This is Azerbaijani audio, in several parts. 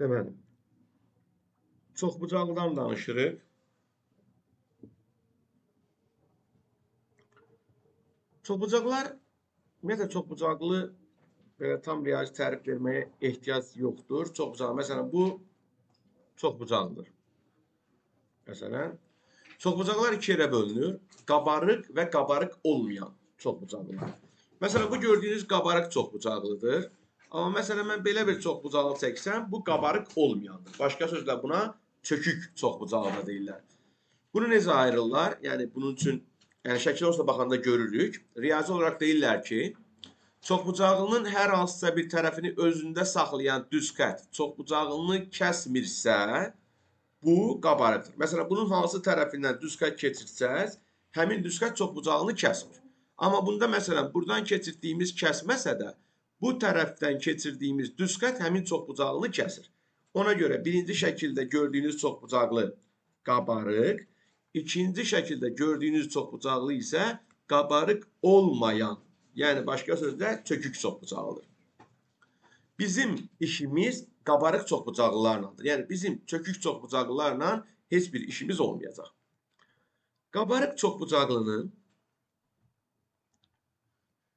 Deməli, çoxbucaqlıdan danışırıq. Çoxbucaqlar, ümumiyyətlə çoxbucaqlı belə tam riyazi tərif verməyə ehtiyac yoxdur. Çoxbucaqlı, məsələn, bu çoxbucaqlıdır. Məsələn, çoxbucaqlar iki yerə bölünür. Qabarıq və qabarıq olmayan çoxbucaqlılar. Məsələn, bu gördüyünüz qabarıq çoxbucaqlıdır. Amma məsələn, mən belə bir çoxbucaqlı çəksəm, bu qabarıq olmayandır. Başqa sözlə buna çökük çoxbucaqlı deyirlər. Bunu necə ayırırlar? Yəni, bunun üçün şəkil olsa baxanda görürük. Riyazi olaraq deyirlər ki, çoxbucaqlının hər hansısa bir tərəfini özündə saxlayan düz xətt çoxbucaqlını kəsmirsə, bu qabarıqdır. Məsələn, bunun hansı tərəfindən düz xətt keçirsəz, həmin düz xətt çoxbucaqlını kəsmir. Amma bunda məsələn, buradan keçirdiyimiz kəsməsə də, bu tərəfdən keçirdiyimiz düz xətt həmin çoxbucaqlını kəsir. Ona görə birinci şəkildə gördüyünüz çoxbucaqlı qabarıq, ikinci şəkildə gördüyünüz çoxbucaqlı isə qabarıq olmayan, yəni başqa sözlə çökük çoxbucaqlıdır. Bizim işimiz qabarıq çoxbucaqlılarladır. Yəni bizim çökük çoxbucaqlılarla heç bir işimiz olmayacaq. Qabarıq çoxbucaqlının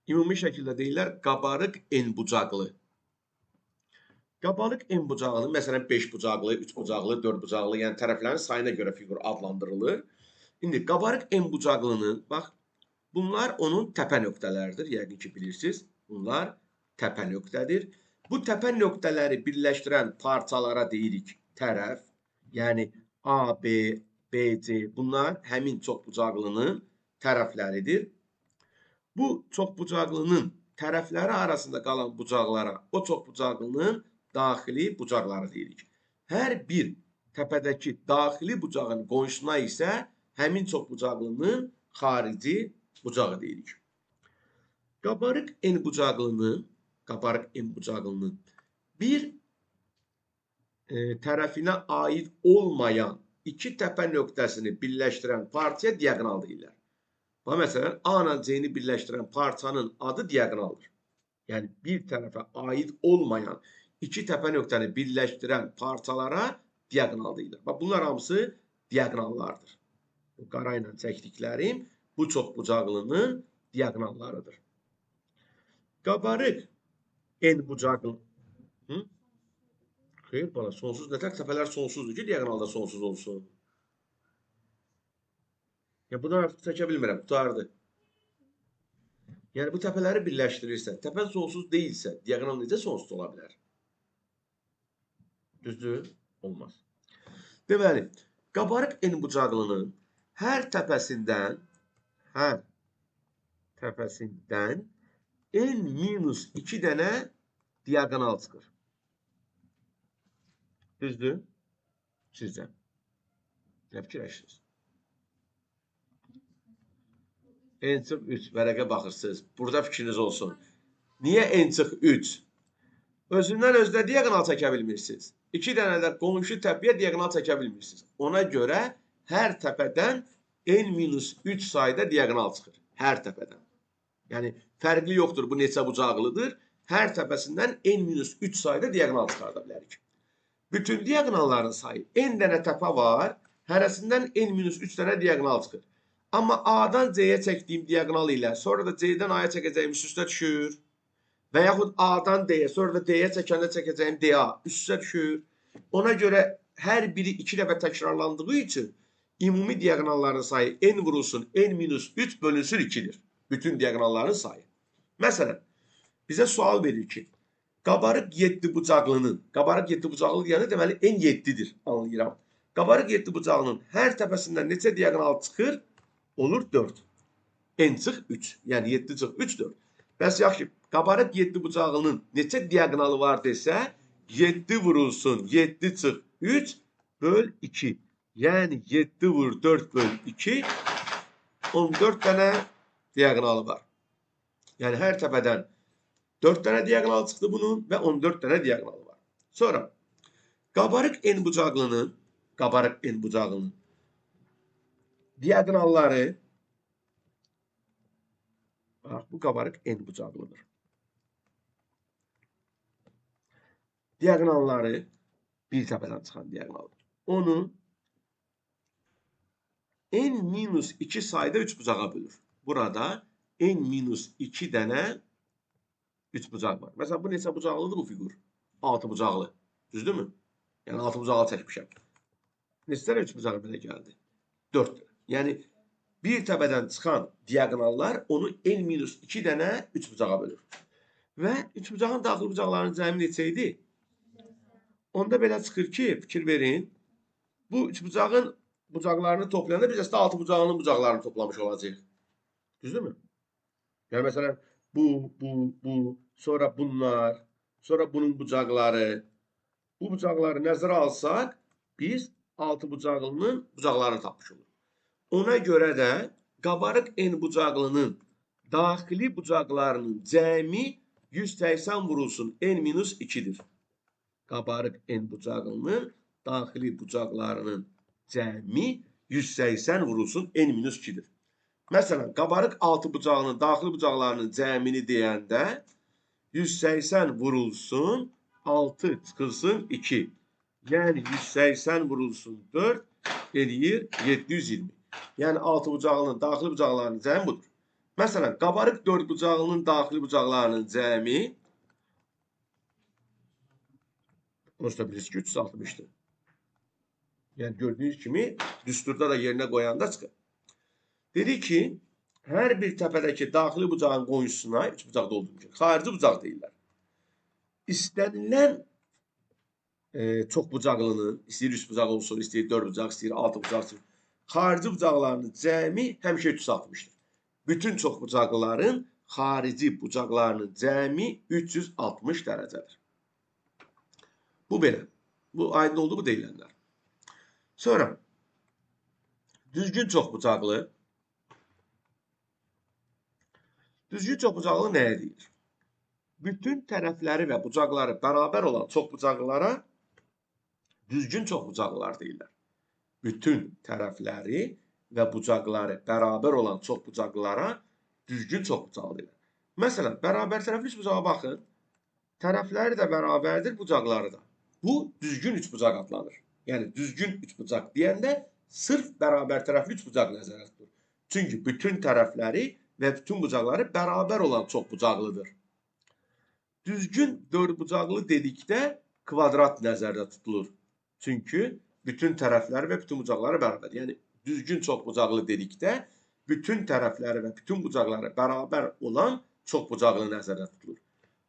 ümumi şəkildə deyirlər qabarıq enbucaqlı. Qabarıq enbucaqlı, məsələn 5 bucaqlı, 3 bucaqlı, 4 bucaqlı, yəni tərəflərin sayına görə fiqur adlandırılır. İndi qabarıq enbucaqlının, bax, bunlar onun təpə nöqtələridir, yəqin ki bilirsiniz. Bunlar təpə nöqtədir. Bu təpə nöqtələri birləşdirən parçalara deyirik tərəf, yəni A, B, BC, bunlar həmin çoxbucaqlının tərəfləridir. Bu çoxbucaqlının tərəfləri arasında qalan bucaqlara o çoxbucaqlının daxili bucaqları deyirik. Hər bir təpədəki daxili bucağın qonşusuna isə həmin çoxbucaqlının xarici bucağı deyirik. Qabarıq enbucaqlının bir tərəfinə aid olmayan iki təpə nöqtəsini birləşdirən parçaya diaqonal deyirlər. Məsələn, A ilə C-ni birləşdirən parçanın adı diaqonaldır. Yəni, bir tərəfə aid olmayan iki təpə nöqtəni birləşdirən parçalara diaqonal deyilir. Bunlar hamısı diaqonallardır. Bu qara ilə çəkdiklərim bu çoxbucaqlının diaqonallarıdır. Qabarıq enbucaqlı. Xeyr, bala, sonsuz nətər təpələr sonsuzdur ki, diaqonalda sonsuz olsun. Yəni, bundan artıq çəkə bilmirəm, qutardı. Yəni, bu təpələri birləşdirirsə, təpən sonsuz deyilsə, diaqonal necə sonsuz ola bilər? Düzdür? Olmaz. Deməli, qabarıq enbucaqlının hər təpəsindən n-2 dənə diaqonal çıxır. Düzdür? Sizcə. Nə fikirləşirsiniz? n-3 vərəqə baxırsınız. Burada fikriniz olsun. Niyə n-3? Özündən özünə diaqonal çəkə bilmirsiniz. 2 dənə də qonşu təpəyə diaqonal çəkə bilmirsiniz. Ona görə hər təpədən n-3 sayda diaqonal çıxır. Hər təpədən. Yəni, fərqli yoxdur bu neçə bucaqlıdır. Hər təpəsindən n-3 sayda diaqonal çıxarda bilərik. Bütün diaqonalların sayı n dənə təpə var. Hərəsindən n-3 dənə diaqonal çıxır. Amma A-dan C-yə çəkdiyim diaqonal ilə sonra da C-dən A-ya çəkəcəyim üst-üstə düşür. Və yaxud A-dan D-yə, sonra da D-yə çəkəndə çəkəcəyim DA üst-üstə düşür. Ona görə hər biri 2 dəfə təkrarlandığı üçün ümumi diaqonalların sayı n vurulsun n-3 bölünsün 2-dir. Bütün diaqonalların sayı. Məsələn, bizə sual verir ki, qabarıq 7 bucaqlının, qabarıq 7 bucaqlı deyəndə deməli n7-dir, anlayıram. Qabarıq 7 bucaqlının hər təpəsindən neçə diaqonal çıxır? Olur 4. N çıx 3. Yəni 7 çıx 3, 4. Bəs yaxşı, qabarıq 7 bucaqlının neçə diaqonalı var desə, 7 vurulsun 7 çıx 3 böl 2. Yəni 7 vur 4 böl 2, 14 dənə diaqonalı var. Yəni hər təpədən 4 dənə diaqonal çıxdı bunun və 14 dənə diaqonalı var. Sonra, qabarıq enbucaqlının diaqonalları, bax, bu qabarıq enbucaqlıdır. Diaqonalları bir təpədən çıxan diagonal. Onu n-2 sayda 3 bucağa bölür. Burada n-2 dənə 3 bucaq var. Məsələn, bu neçə bucaqlıdır bu fiqur? 6 bucaqlı. Düzdürmü? Yəni 6 bucaqlı çəkmişəm. Neçə dənə 3 bucağı belə gəldi? 4 dənə. Yəni bir təpədən çıxan diagonallar onu n-2 dənə 3 bucağa bölür. Və 3 bucağın daxili bucaqlarının cəmi neçə idi? Onda belə çıxır ki, fikir verin. Bu 3 bucağın bucaqlarını toplayanda biz əslində 6 bucağının bucaqlarını toplamış olacaq. Düzdürmü? Yəni məsələn, bu, sonra bunlar, sonra bunun bucaqları. Bu bucaqları nəzərə alsaq, biz 6 bucaqlının bucaqlarını tapmış oluruq. Ona görə də qabarıq n bucaqlının daxili bucaqlarının cəmi 180 vurulsun n-2'dir. Qabarıq n bucaqlının daxili bucaqlarının cəmi 180 vurulsun n-2'dir. Məsələn, qabarıq 6 bucağının daxili bucaqlarının cəmini deyəndə 180 vurulsun 6 çıxılsın 2. Yəni 180 vurulsun 4 eləyir 720. Yəni 6 bucaqlının daxili bucaqlarının cəmi budur. Məsələn, qabarıq 4 bucaqlının daxili bucaqlarının cəmi onsuz da bilirsiniz ki 360'dır. Yəni gördüyünüz kimi düsturda da yerinə qoyanda çıxır. Dedi ki, hər bir təpədəki daxili bucağın qonşusuna 3 bucaqda olduğu üçün xarici bucaq deyirlər. İstənilən çox bucaqlının, istəyir 3 bucaq olsun, istəyir 4 bucaq, istəyir 6 bucaq olsun, xarici bucaqlarının cəmi həmişə 360'dır. Bütün çox bucaqlıların xarici bucaqlarının cəmi 360 dərəcədir. Bu belə. Bu aydın oldu bu deyilənlər. Sonra düzgün çox bucaqlı. Düzgün çox bucaqlı nəyə deyir? Bütün tərəfləri və bucaqları bərabər olan çox bucaqlılara düzgün çox bucaqlılar deyirlər. Bütün tərəfləri və bucaqları bərabər olan çox bucaqlılara düzgün çox bucaqlı deyirlər. Məsələn, bərabər tərəfli üç bucağa baxın. Tərəfləri də bərabərdir, bucaqları da. Bu düzgün üç bucaq adlanır. Yəni düzgün üç bucaq deyəndə sırf bərabər tərəfli üç bucaq nəzərdə tutulur. Çünki bütün tərəfləri və bütün bucaqları bərabər olan çox bucaqlıdır. Düzgün dörd bucaqlı dedikdə kvadrat nəzərdə tutulur. Çünki bütün tərəfləri və bütün bucaqları bərabərdir. Yəni düzgün çox bucaqlı dedikdə bütün tərəfləri və bütün bucaqları bərabər olan çox bucaqlı nəzərdə tutulur.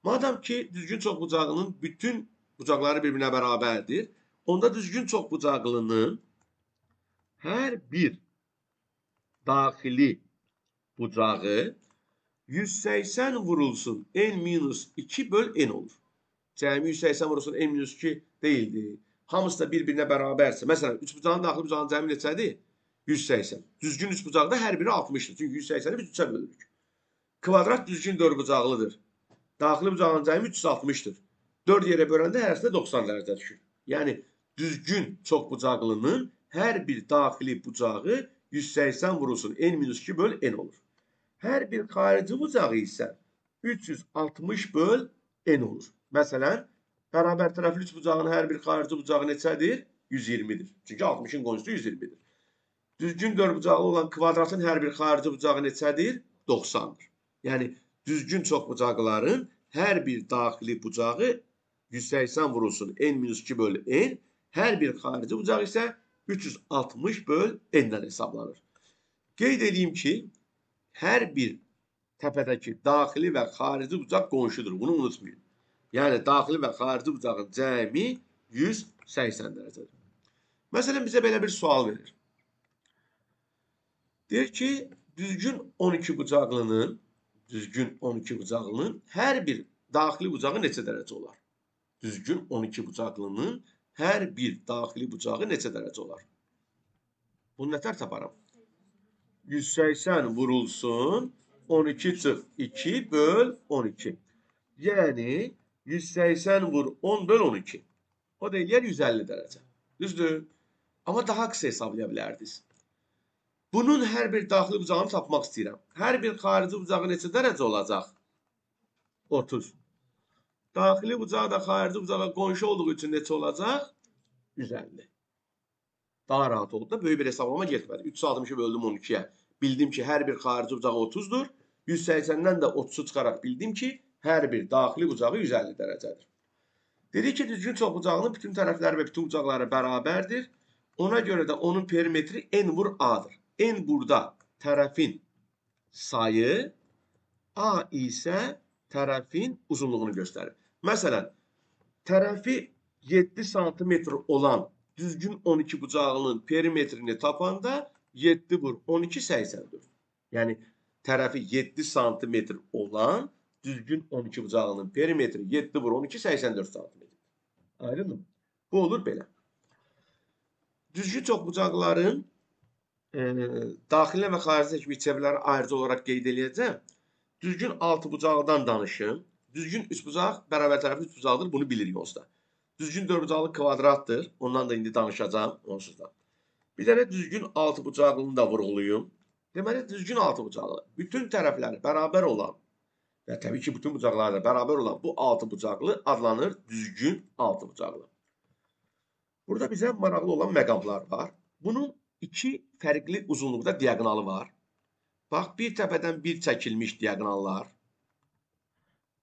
Madam ki düzgün çox bucaqlının bütün bucaqları bir-birinə bərabərdir, onda düzgün çox bucaqlının hər bir daxili bucağı 180 vurulsun n-2 böl n olur. Cəmi 180 vurulsun n-2 deyildi. Hamısı da bir-birinə bərabərsə, məsələn, 3 bucağın daxili bucağın cəmi neçədir? 180. Düzgün 3 bucaqda hər biri 60'dır. Çünki 180'i biz 3'ə bölürük. Kvadrat düzgün 4 bucaqlıdır. Daxili bucağın cəmi 360'dır. 4 yerə böləndə hərəsində 90 dərəcə düşür. Yəni düzgün çox bucaqlının hər bir daxili bucağı 180 vurulsun n-2 böl n olur. Hər bir xarici bucağı isə 360 böl n olur. Məsələn, bərabər tərəfli üç bucağın hər bir xarici bucağı neçədir? 120'dir. Çünki 60'ın qonşusu 120'dir. Düzgün 4 bucaqlı olan kvadratın hər bir xarici bucağı neçədir? 90'dır. Yəni düzgün çox bucaqların hər bir daxili bucağı 180 vurulsun n-2 böl n, hər bir xarici bucaq isə 360 böl n-dən hesablanır. Qeyd edeyim ki, hər bir təpədəki daxili və xarici bucaq qonşudur. Bunu unutmayın. Yəni daxili və xarici bucağın cəmi 180 dərəcədir. Məsələn, bizə belə bir sual verir. Deyir ki, düzgün 12 bucaqlının hər bir daxili bucağı neçə dərəcə olar? Düzgün 12 bucaqlının hər bir daxili bucağı neçə dərəcə olar? Bunu nətər taparam? 180 vurulsun 12 çıx 2 böl 12. Yəni 180 vur 10 böl 12. O da eləyər 150 dərəcə. Düzdür? Amma daha qısa hesablaya bilərdiniz. Bunun hər bir daxili bucağını tapmaq istəyirəm. Hər bir xarici bucağı neçə dərəcə olacaq? 30. Daxili bucağı da xarici bucağa qonşu olduğu üçün neçə olacaq? 150. Daha rahat oldu da böyük bir hesablama getmədi. 360'ı böldüm 12'ye. Bildim ki hər bir xarici bucağı 30'dur. 180'den de 30'u çıxaraq bildim ki hər bir daxili bucağı 150 dərəcədir. Dedik ki düzgün çoxbucağının bütün tərəfləri və bütün bucaqları bərabərdir. Ona görə də onun perimetri n vur a-dır. N burada tərəfin sayı, a isə tərəfin uzunluğunu göstərir. Məsələn, tərəfi 7 santimetr olan düzgün 12 bucağının perimetrini tapanda 7 vur 12 84. Yəni tərəfi 7 santimetr olan düzgün 12 bucağının perimetri 7 vur 12 84 santimetr. Aydın mı? Bu olur belə. Düzgün çoxbucaqların daxilinə və xaricindəki biçəvləri ayrıca olaraq qeyd edəcəm. Düzgün 6 bucaqdan danışım. Düzgün 3 bucaq bərabər tərəfli 3 bucaqdır. Bunu bilirik onsuz da. Düzgün 4 bucaqlı kvadratdır. Ondan da indi danışacağım onsuz da. Bir dənə düzgün 6 bucaqlını da vurğulayım. Deməli düzgün 6 bucaqlı bütün tərəfləri bərabər olan və təbii ki bütün bucaqları da bərabər olan bu 6 bucaqlı adlanır düzgün 6 bucaqlı. Burada bizə maraqlı olan məqamlar var. Bunun iki fərqli uzunluqda diaqonalı var. Bax, bir təpədən bir çəkilmiş diaqonallar.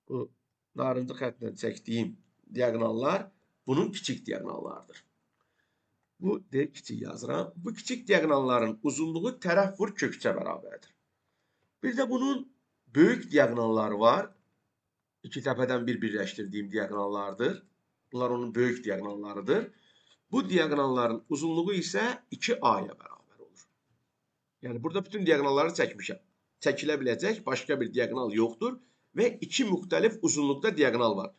Bu narıncı xəttlə çəkdiyim diaqonallar bunun kiçik diaqonallarıdır. Bu D kiçik yazıram. Bu kiçik diaqonalların uzunluğu tərəf vur kök 3'ə bərabərdir. Bir də bunun böyük diaqonalları var. İki təpədən bir birləşdirdiyim diaqonallardır. Bunlar onun böyük diaqonallarıdır. Bu diaqonalların uzunluğu isə 2A-ya bərabər olur. Yəni burada bütün diaqonalları çəkmişəm. Çəkilə biləcək başqa bir diaqonal yoxdur və iki müxtəlif uzunluqda diaqonal var.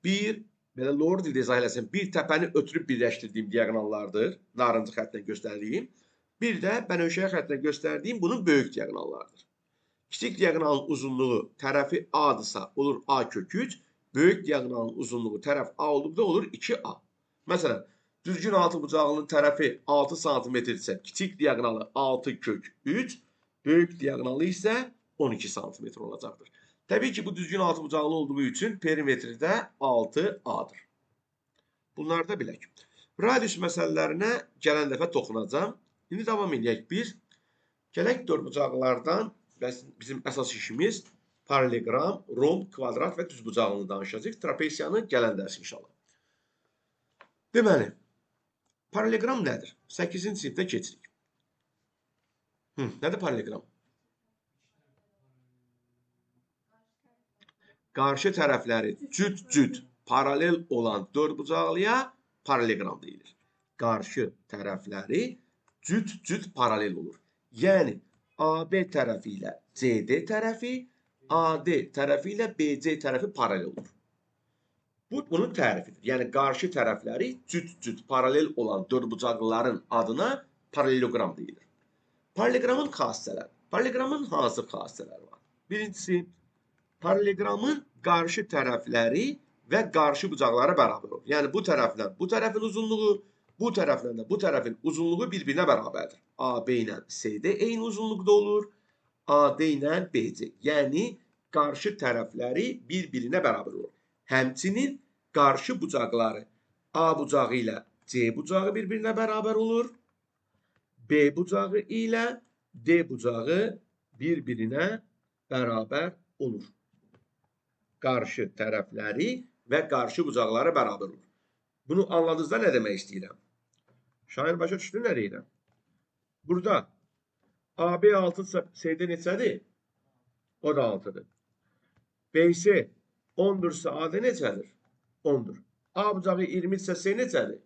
Bir, belə lower dildə izah eləsəm, bir təpəni ötürüb birləşdirdiyim diaqonallardır. Narıncı xəttlə göstərdiyim. Bir də bənövşəyi xəttlə göstərdiyim bunun böyük diaqonallarıdır. Kiçik diaqonalın uzunluğu tərəfi A-dırsa olur A kök 3. Böyük diaqonalın uzunluğu tərəf A olduqda olur 2A. Məsələn, düzgün 6 bucağının tərəfi 6 santimetr isə kiçik diaqonalı 6 kök 3. Böyük diaqonalı isə 12 santimetr olacaqdır. Təbii ki bu düzgün 6 bucaqlı olduğu üçün perimetri də 6A-dır. Bunları da bilək. Radius məsələlərinə gələn dəfə toxunacağım. İndi davam edək biz. Gələk dördbucaqlardan bizim əsas işimiz parallelogram, romb, kvadrat və düzbucağını danışacağıq. Trapesiyanı gələn dərs inşallah. Deməli, parallelogram nədir? 8-ci sinifdə keçirik. Nədir parallelogram? Qarşı tərəfləri cüt-cüt paralel olan dördbucaqlıya parallelogram deyilir. Qarşı tərəfləri cüt-cüt paralel olur. Yəni, AB tərəfi ilə CD tərəfi, AD tərəfi ilə BC tərəfi paralel olur. Bu, bunun tərifidir. Yəni, qarşı tərəfləri cüt-cüt paralel olan dördbucaqlıların adına parallelogram deyilir. Paralelogramın xassələri. Paralelogramın hansı xassələri var? Birincisi, paralelogramın qarşı tərəfləri və qarşı bucaqları bərabər olur. Yəni, bu tərəflə bu tərəfin uzunluğu, bu tərəflə də bu tərəfin uzunluğu bir-birinə bərabərdir. AB ilə CD eyni uzunluqda olur, AD ilə BC. Yəni, qarşı tərəfləri bir-birinə bərabər olur. Həmçinin qarşı bucaqları A bucağı ilə C bucağı bir-birinə bərabər olur. B bucağı ilə D bucağı bir-birinə bərabər olur. Qarşı tərəfləri və qarşı bucaqları bərabər olur. Bunu anladınızda nə demək istəyirəm? Şair başa düşdü nə deyirəm? Burada AB 6 CD neçədir? O da 6'dır. BC 10'dursa AD neçədir? 10'dur. A bucağı 20 ise C neçədir?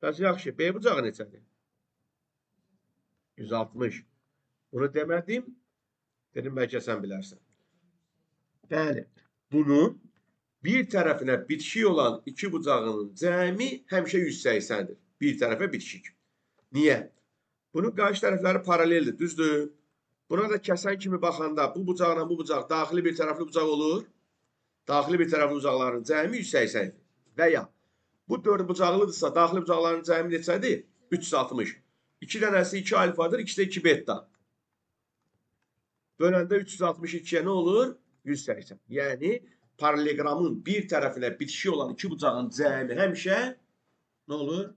Bəs yaxşı, B bucağı neçədir? 160. Bunu demədim. Dedim, bəlkə sən bilərsən. Bəli, bunun bir tərəfinə bitişik olan iki bucağının cəmi həmişə 180'dir. Bir tərəfə bitişik. Niyə? Bunun qarşı tərəfləri paraleldir, düzdür? Buna da kəsən kimi baxanda bu bucaqla bu bucaq daxili bir tərəfli bucaq olur. Daxili bir tərəfli bucaqların cəmi 180'dir. Və ya bu dörd bucaqlıdırsa daxili bucaqların cəmi neçədir? 360. 2 dənəsi 2 alfadır, ikisi də 2 beta. Böləndə 362'ye nə olur? 180. Yəni, paralelogramın bir tərəfinə bitişik olan iki bucağın cəmi həmişə Nə olur?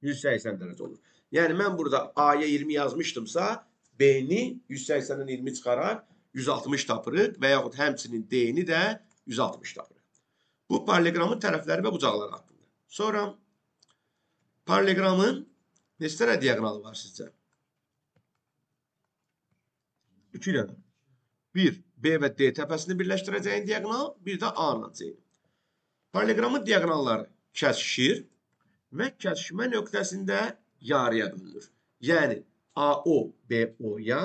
180 dərəcə olur. Yəni mən burada A-ya 20 yazmışdımsa, B-ni 180-dən 20 çıxaraq 160 tapırıq və yaxud həmçinin D-ni də 160 tapırıq. Bu paralleqramın tərəfləri və bucaqları haqqında. Sonra paralleqramın neçə dənə diaqonalı var sizcə? 2 dənə. Bir, B və D təpəsini birləşdirəcəyin diaqonal, bir də A ilə C. Paralleqramın diaqonalları kəsişir və kəsişmə nöqtəsində yarıya bölünür. Yəni, AO BO-ya,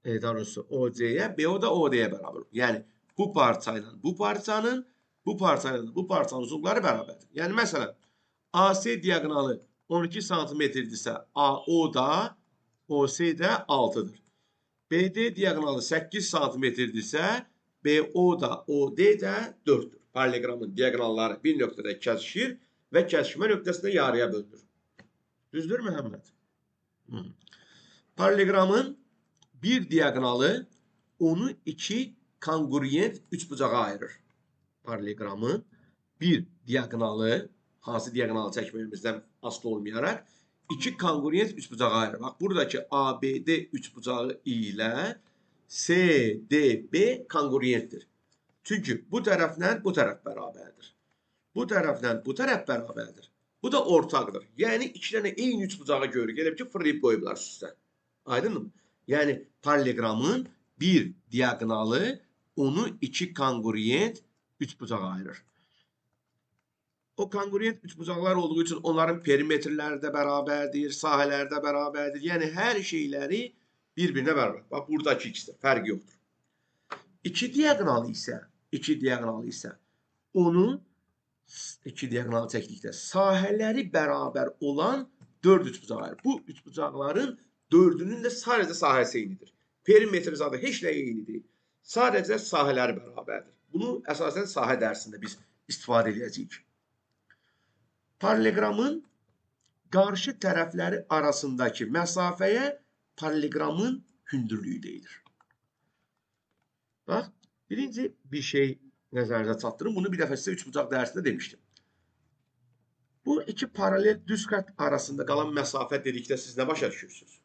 daha doğrusu OC-yə, BO da OD-yə bərabər. Yəni, bu parça ilə bu parçanın, bu parça ilə bu parçanın uzunluqları bərabərdir. Yəni, məsələn, AC diaqonalı 12 cm-dirsə, AO da, OC də 6-dır. BD diaqonalı 8 cm-dirsə, BO da, OD də 4-dür. Paralleqramın diaqonalları bir nöqtədə kəsişir və kəsişmə nöqtəsində yarıya bölünür. Düzdür Məhəmməd? Paralleqramın bir diaqonalı onu iki kongruent üçbucağa ayırır. Paralleqramın bir diaqonalı, hansı diaqonalı çəkməyimizdən asılı olmayaraq, iki kongruent üçbucağa ayırır. Bax, buradakı ABD üçbucağı ilə CDB kongruentdir. Çünki bu tərəflə bu tərəf bərabərdir. Bu tərəflə bu tərəf bərabərdir. Bu da ortaqdır. Yəni, iki dənə eyni üçbucağı görürük. Elə ki, fırlayıb qoyublar üstə. Aydınmı? Yəni, paralleqramın bir diaqonalı onu iki kongruent üçbucağa ayırır. O kongruent üçbucaqlar olduğu üçün onların perimetrləri də bərabərdir, sahələri də bərabərdir. Yəni, hər şeyləri bir-birinə bərabər. Bax, buradakı ikisi fərqi yoxdur. İki diaqonalı isə onu iki diaqonalı çəkdikdə sahələri bərabər olan 4 üçbucağa ayırır. Bu üçbucaqların dördünün də sadəcə sahəsi eynidir. Perimetri zadı heç nə eyni deyil. Sadəcə sahələri bərabərdir. Bunu əsasən sahə dərsində biz istifadə edəcəyik. Paralleqramın qarşı tərəfləri arasındakı məsafəyə paralleqramın hündürlüyü deyilir. Bax, birinci bir şey nəzərinizə çatdırın. Bunu bir dəfə sizə üçbucaq dərsində demişdim. Bu iki paralel düz xətt arasında qalan məsafə dedikdə siz nə başa düşürsünüz?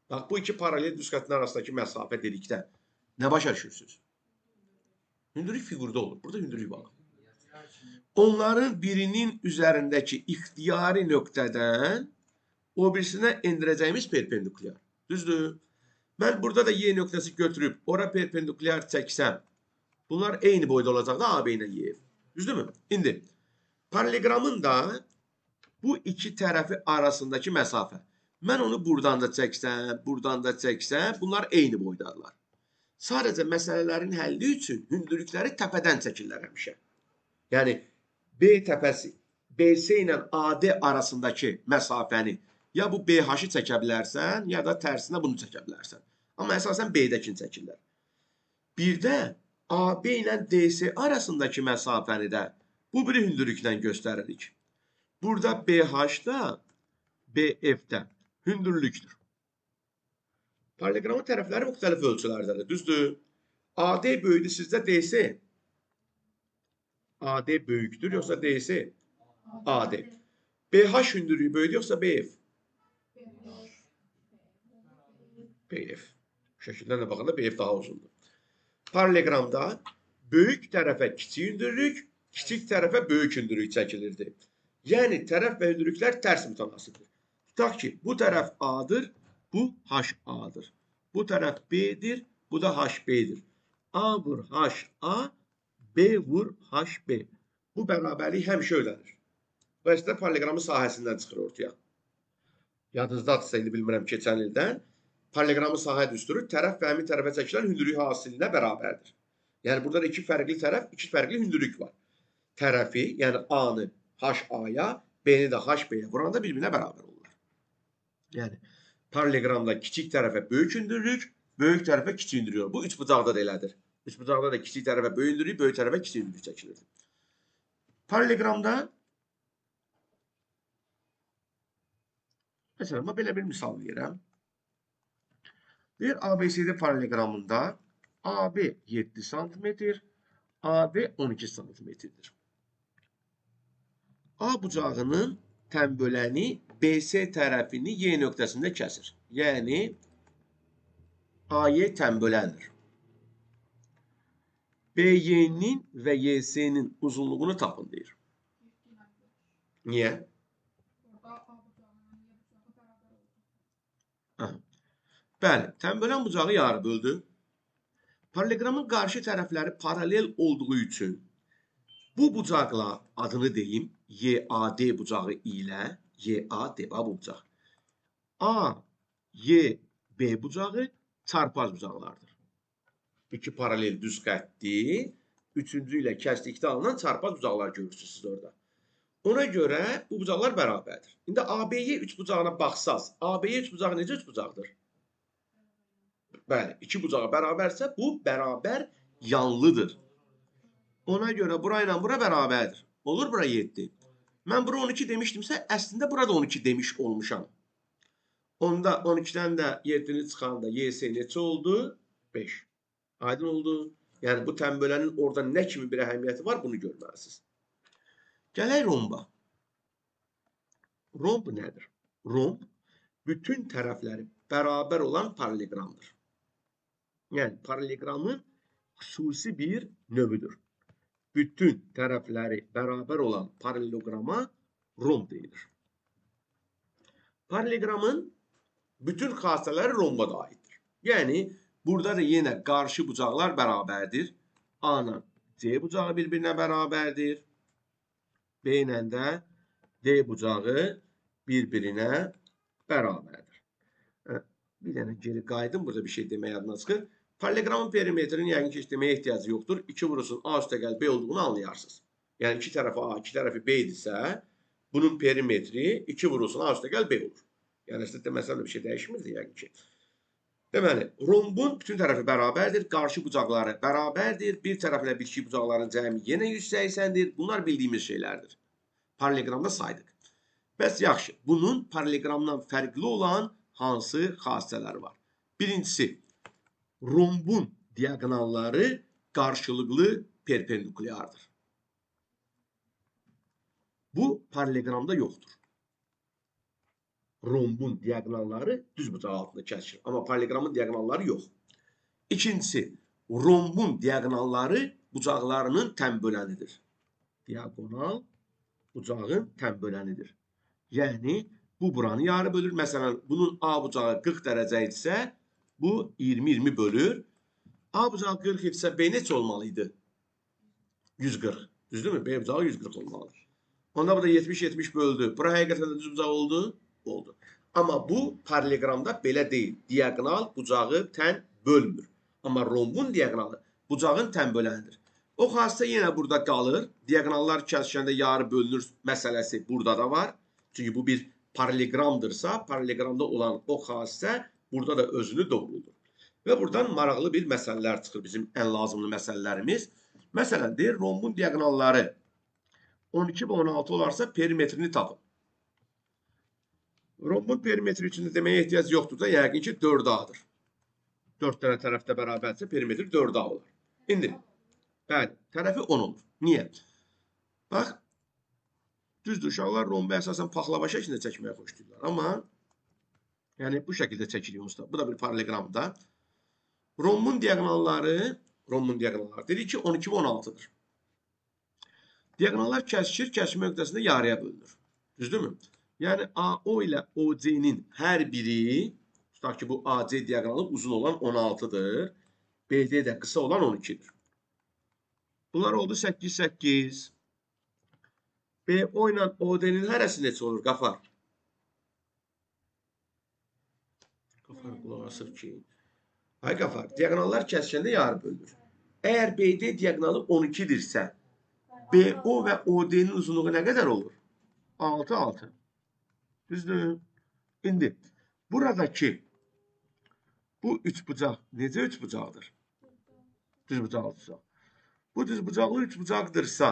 Bax, bu iki paralel düz xəttin arasındakı məsafə dedikdə nə başa düşürsünüz? Hündürlük fiqurda olur. Burada hündürlük var. Onların birinin üzərindəki ixtiyari nöqtədən o birisinə endirəcəyimiz perpendikulyar. Düzdür? Mən burada da Y nöqtəsi götürüb ora perpendikulyar çəksəm, bunlar eyni boyda olacaq da AB ilə Y. Düzdürmü? İndi, paralleqramın da bu iki tərəfi arasındakı məsafə. Mən onu buradan da çəksəm, buradan da çəksəm, bunlar eyni boydadırlar. Sadəcə məsələlərin həlli üçün hündürlükləri təpədən çəkirlər həmişə. Yəni, B təpəsi, BC ilə AD arasındakı məsafəni ya bu BH-ı çəkə bilərsən, ya da tərsinə bunu çəkə bilərsən. Amma əsasən B-dəkini çəkirlər. Bir də AB ilə DC arasındakı məsafəni də bu biri hündürlüklə göstəririk. Burada BH da BF-də hündürlükdür. Paralleqramın tərəfləri müxtəlif ölçülərdədir. Düzdür? AD böyüdür sizdə DC. AD böyükdür, yoxsa DC? AD. BH hündürlüyü böyüdür, yoxsa BF? BF. Bu şəkillərlə baxanda BF daha uzundur. Paralleqramda böyük tərəfə kiçik hündürlük, kiçik tərəfə böyük hündürlük çəkilirdi. Yəni, tərəf və hündürlüklər tərs mütənasibdir. Tutaq ki, bu tərəf A-dır, bu HA-dır. Bu tərəf B-dir, bu da HB-dir. A vur HA, B vur HB. Bu bərabərlik həmişə ödənir. Və işte paralleqramın sahəsindən çıxır ortaya. Yadınızdadırsa, indi bilmirəm keçən ildən, paralleqramın sahə düsturu tərəf və həmin tərəfə çəkilən hündürlük hasilinə bərabərdir. Yəni, burada iki fərqli tərəf, iki fərqli hündürlük var. Tərəfi, yəni A-nı HA-ya, B-ni də HB-yə vuranda bir-birinə bərabər olurlar. Yəni, paralleqramda kiçik tərəfə böyük hündürlük, böyük tərəfə kiçik hündürlük olur. Bu üç bucaqda da elədir. Üç bucaqda da kiçik tərəfə böyük hündürlük, böyük tərəfə kiçik hündürlük çəkilir. Paralleqramda məsələn, belə bir misal verirəm. Deyir, ABCD paralleqramında AB 7 cm, AD 12 cm-dir. A bucağının tənböləni BS tərəfini Y nöqtəsində kəsir. Yəni AY tənböləndir. BY'nin və YS'nin uzunluğunu tapın deyir. Niyə? Bəli, tənbölən bucağı yarı böldü. Paralelogramın qarşı tərəfləri paralel olduğu üçün bu bucaqla adını deyim, YAD bucağı ilə YAD bu bucaq. AYB bucağı çarpaz bucaqlardır. İki paralel düz xətti, üçüncü ilə kəsdikdə alınan çarpaz bucaqlar görürsünüz siz orada. Ona görə bu bucaqlar bərabərdir. İndi AB'ye 3 bucağına baxsaz, AB'ye 3 bucağı necə 3 bucaqdır? Bəli, iki bucağı bərabərsə bu bərabər yanlıdır. Ona görə bura ilə bura bərabərdir. Olur bura 7. Mən bura 12 demişdimsə, əslində burada 12 demiş olmuşam. Onda 12-dən də 7-ni çıxanda YS neçə oldu? 5. Aydın oldu. Yəni bu tənbölənin orada nə kimi bir əhəmiyyəti var, bunu görməlisiniz. Gələk romba. Romb nədir? Romb bütün tərəfləri bərabər olan paralelogramdır. Yəni paralelogramın xüsusi bir növüdür. Bütün tərəfləri bərabər olan paralelograma romb deyilir. Paralelogramın bütün xassələri romba da aiddir. Yəni burada da yenə qarşı bucaqlar bərabərdir. A ilə C bucağı bir-birinə bərabərdir. B ilə də D bucağı bir-birinə bərabərdir. Bir dənə geri qayıdım, burada bir şey deməyə adına çıxır. Paralelogramın perimetrini yəqin ki, heç deməyə ehtiyacı yoxdur. 2 vurursun A üstə gəl B olduğunu anlayarsınız. Yəni iki tərəfi A, iki tərəfi B idisə, bunun perimetri 2 vurursun A üstə gəl B olur. Yəni sizdə deməsəm də bir şey dəyişmirdi yəqin ki. Deməli, rombun bütün tərəfi bərabərdir, qarşı bucaqları bərabərdir, bir tərəflə bitişik bucaqların cəmi yenə 180-dir. Bunlar bildiyimiz şeylərdir. Paralelogramda saydıq. Bəs yaxşı, bunun paralelogramdan fərqli olan hansı xassələri var? Birincisi, rombun diagonalları qarşılıqlı perpendikulyardır. Bu paralelogramda yoxdur. Rombun diagonalları düz bucaq altında kəsilir. Amma paralelogramın diagonalları yox. İkincisi, rombun diagonalları bucaqlarının tənbölənidir. Diagonal bucağın tənbölənidir. Yəni, bu buranı yarı bölür. Məsələn, bunun A bucağı 40 dərəcə idisə, bu 20-20 bölür. A bucağı 40 idisə, B neçə olmalıydı? 140. Düzdürmü? B bucağı 140 olmalıdır. Onda bu da 70-70 böldü. Bura həqiqətən də düz bucaq oldu? Oldu. Amma bu paralelogramda belə deyil. Diagonal bucağı tən bölmür. Amma rombun diagonalı bucağın tənbölənidir. O xassə yenə burada qalır. Diagonallar kəsişəndə yarı bölünür məsələsi burada da var. Çünki bu bir paralelogramdırsa, paralelogramda olan o xassə burada da özünü doğruldur. Və buradan maraqlı bir məsələlər çıxır bizim ən lazımlı məsələlərimiz. Məsələn, deyir, rombun diagonalları 12 və 16 olarsa perimetrini tapın. Rombun perimetri üçün də deməyə ehtiyac yoxdur da, yəqin ki 4A-dır. 4 dənə tərəfdə bərabərsə perimetri 4A olur. İndi, bəli, tərəfi 10 olur. Niyə? Bax, düzdür, uşaqlar rombu əsasən paxlava şəklində çəkməyə xoşlayırlar. Amma, yəni bu şəkildə çəkilir onsuz da. Bu da bir paralelogramda. Rombun diagonalları dedik ki 12 və 16-dır. Diagonallar kəsişir, kəsişmə nöqtəsində yarıya bölünür. Düzdürmü? Yəni AO ilə OC-nin hər biri, tutaq ki bu AC diagonalı uzun olan 16-dır. BD də qısa olan 12-dir. Bunlar oldu 8-8. BO ilə OD-nin hərəsi neçə olur? Qafar. Qafar qulaq asır ki. Ay Qafar, diagonallar kəsişəndə yarı bölünür. Əgər BD diagonalı 12-dirsə, BO və OD-nin uzunluğu nə qədər olur? 6-6. Düzdür. İndi, buradakı bu üç bucaq necə üç bucaqdır? Düz bucaqlıdırsa. Bu düz bucaqlı üç bucaqdırsa,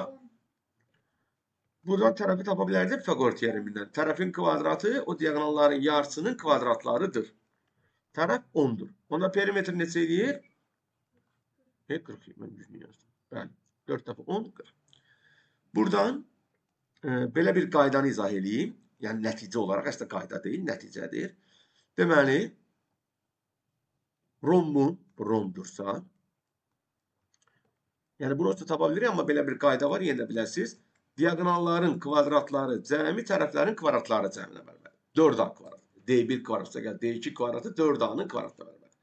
buradan tərəfi tapa bilərdik Pifaqor teoremindən. Tərəfin kvadratı o diagonalların yarısının kvadratlarıdır. Tərəf 10'dur. Onda perimetr neçə edir? 40. Mən düzgün yazdım. Bəli. 4 dəfə 10, 40. Buradan Belə bir qaydanı izah edeyim. Yəni nəticə olaraq, əslində qayda deyil, nəticədir. Deməli, rombun, bu rombdursa, yəni bunu da tapa bilirik, amma belə bir qayda var, yenə də biləsiniz. Diagonalların kvadratları cəmi tərəflərin kvadratları cəminə bərabər. 4a kvadrat. D1 kvadratsa gəl, D2 kvadratı 4a-nın kvadratına bərabər.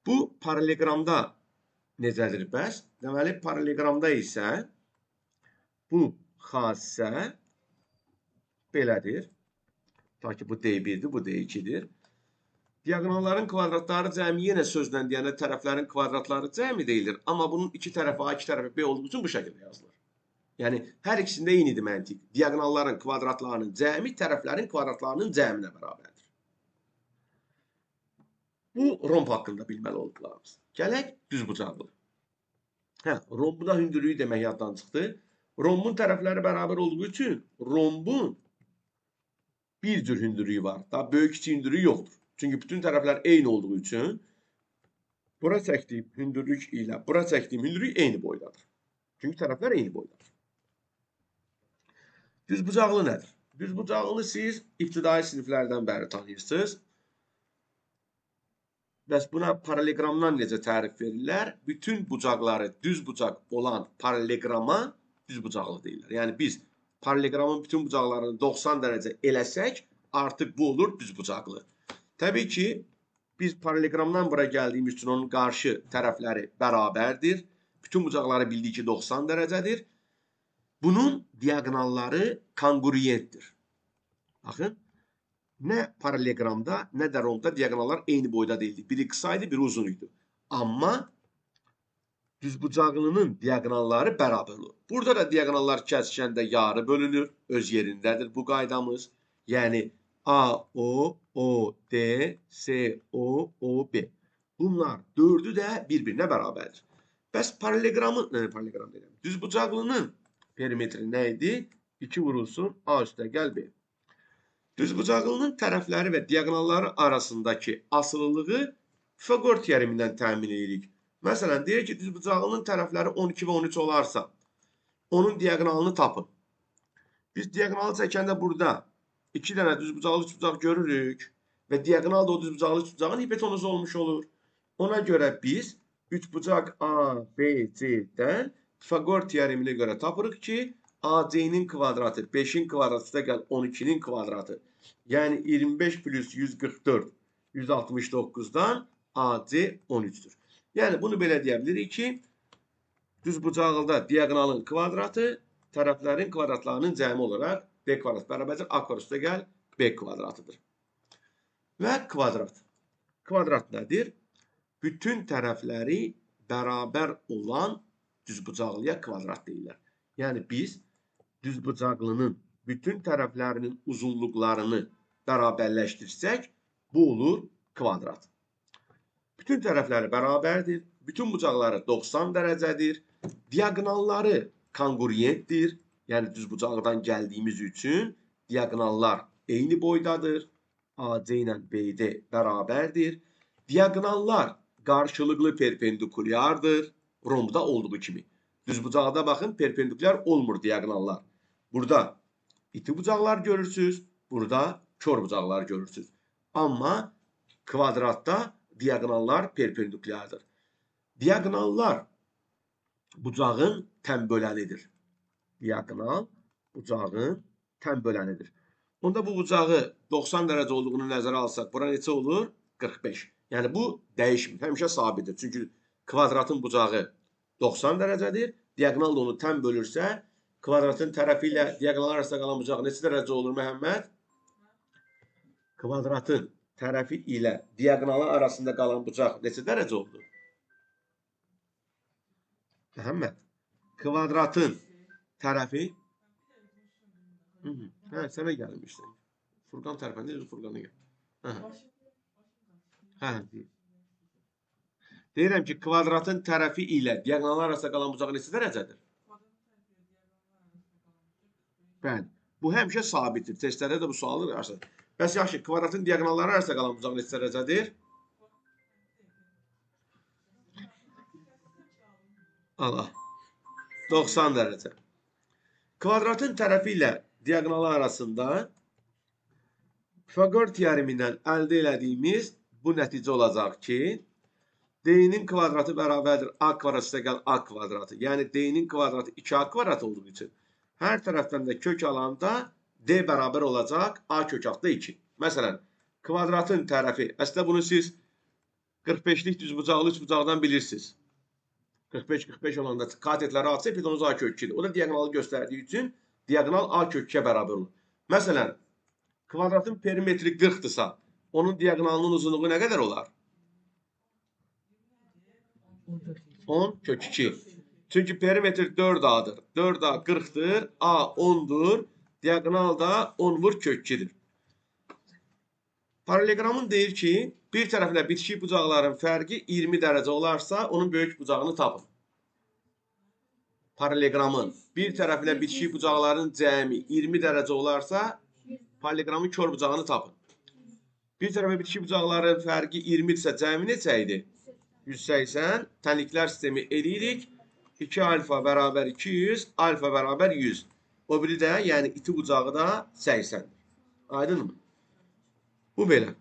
Bu paralelogramda necədir bəs? Deməli, paralelogramda isə bu xasə belədir. Ta ki, bu D1-dir, bu D2-dir. Diagonalların kvadratları cəmi yenə sözlə deyəndə tərəflərin kvadratları cəmi deyilir. Amma bunun iki tərəfi A, iki tərəfi B olduğu üçün bu şəkildə yazılır. Yəni, hər ikisində eynidir məntiq. Diagonalların kvadratlarının cəmi tərəflərin kvadratlarının cəminə bərabərdir. Bu romb haqqında bilməli olduqlarımız. Gələk düzbucaqlı. Rombun hündürlüyü demək yaddan çıxdı. Rombun tərəfləri bərabər olduğu üçün rombun bir cür hündürlüyü var. Daha böyük kiçik hündürlüyü yoxdur. Çünki bütün tərəflər eyni olduğu üçün bura çəkdiyim hündürlük ilə bura çəkdiyim hündürlük eyni boydadır. Çünki tərəflər eyni boydadır. Düzbucaqlı nədir? Düzbucaqlını siz ibtidai siniflərdən bəri tanıyırsınız. Bəs buna paralelogramdan necə tərif verirlər? Bütün bucaqları düz bucaq olan paralelograma düzbucaqlı deyirlər. Yəni biz paralelogramın bütün bucaqlarını 90 dərəcə eləsək, artıq bu olur düzbucaqlı. Təbii ki, biz paralelogramdan bura gəldiyimiz üçün onun qarşı tərəfləri bərabərdir. Bütün bucaqları bildik ki, 90 dərəcədir. Bunun diagonalları kongruentdir. Baxın, nə paralelogramda, nə də rombda diagonallar eyni boyda deyildi. Biri qısaydı, biri uzun idi. Amma düzbucaqlının diagonalları bərabər olur. Burada da diagonallar kəsişəndə yarı bölünür. Öz yerindədir bu qaydamız. Yəni AO, OD, CO, OB. Bunlar dördü də bir-birinə bərabərdir. Bəs düzbucaqlının perimetri nə idi? 2 vurulsun A üstə gəl B. Düzbucaqlının tərəfləri və diagonalları arasındakı asılılığı Pifaqor teoremindən təmin edirik. Məsələn, deyək ki, düzbucaqlının tərəfləri 12 və 13 olarsa, onun diagonalını tapın. Biz diagonalı çəkəndə burada 2 dənə düzbucaqlı üçbucaq görürük və diagonal da o düzbucaqlı üçbucağın hipotenuzu olmuş olur. Ona görə biz üçbucaq A, B, C-dən Pifaqor teoreminə görə tapırıq ki, AC-nin kvadratı 5-in kvadratı üstə gəl 12-nin kvadratı. Yəni 25 plus 144, 169-dan AC 13-dür. Yəni bunu belə deyə bilirik ki, düzbucaqlıda diagonalın kvadratı tərəflərin kvadratlarının cəmi olaraq B kvadrat bərabərdir A kvadrat üstə gəl B kvadratıdır. Və kvadrat. Kvadrat nədir? Bütün tərəfləri bərabər olan düzbucaqlıya kvadrat deyirlər. Yəni biz düzbucaqlının bütün tərəflərinin uzunluqlarını bərabərləşdirsək, bu olur kvadrat. Bütün tərəfləri bərabərdir. Bütün bucaqları 90 dərəcədir. Diagonalları kongruentdir. Yəni düzbucaqdan gəldiyimiz üçün diagonallar eyni boydadır. AC ilə BD bərabərdir. Diagonallar qarşılıqlı perpendikulyardır. Rombda olduğu kimi. Düzbucaqda baxın, perpendikulyar olmur diagonallar. Burada iti bucaqlar görürsünüz. Burada kör bucaqlar görürsünüz. Amma kvadratda diagonallar perpendikulyardır. Diagonallar bucağın tən bölənidir. Diagonal bucağın tən bölənidir. Onda bu bucağı 90 dərəcə olduğunu nəzərə alsaq, bura neçə olur? 45. Yəni bu dəyişmir, həmişə sabitdir. Çünki kvadratın bucağı 90 dərəcədir. Diagonal da onu tən bölürsə, kvadratın tərəfi ilə diagonal arasında qalan bucaq neçə dərəcə olur Məhəmməd? Kvadratın tərəfi ilə diagonalı arasında qalan bucaq neçə dərəcə oldu? Məhəmməd, kvadratın tərəfi sənə gəlmişdir. Furqan tərəfində Furqana gəl. Deyirəm ki, kvadratın tərəfi ilə diagonallar arasında qalan bucaq neçə dərəcədir? Bəli. Bu həmişə sabitdir. Testlərdə də bu sualı verirsən. Bəs yaxşı, kvadratın diagonalları arasında qalan bucaq neçə dərəcədir? Allah. 90 dərəcə. Kvadratın tərəfi ilə diaqonalı arasında Pifaqor teoremindən əldə elədiyimiz bu nəticə olacaq ki, D-nin kvadratı bərabərdir A kvadrat üstəgəl A kvadratı. Yəni D-nin kvadratı 2A kvadrat olduğu üçün hər tərəfdən də kök alanda D bərabər olacaq A kök altda 2. Məsələn, kvadratın tərəfi, əslində bunu siz 45-lik düzbucaqlı üçbucaqdan bilirsiniz. 45-45 olanda katetləri atsa hipotenuz A kök 2-dir. O da diaqonalı göstərdiyi üçün diaqonal A kök 2-yə bərabər olur. Məsələn, kvadratın perimetri 40-dırsa, onun diaqonalının uzunluğu nə qədər olar? 10 kök 2. Çünki perimetr 4A'dır. 4A 40'dır. A 10'dur. Diagonal da 10 vur kök 2'dir. Paralelogramın deyir ki, bir tərəflə bitişik bucaqların fərqi 20 dərəcə olarsa, onun böyük bucağını tapın. Paralelogramın bir tərəflə bitişik bucaqların cəmi 20 dərəcə olarsa, paralelogramın kör bucağını tapın. Bir tərəflə bitişik bucaqların fərqi 20-dirsə, cəmi neçə idi? 180. Tənliklər sistemi eləyirik. 2 alfa bərabər 200, alfa bərabər 100. O biri də, yəni iti bucağı da 80'dir. Aydın mı? Bu belə.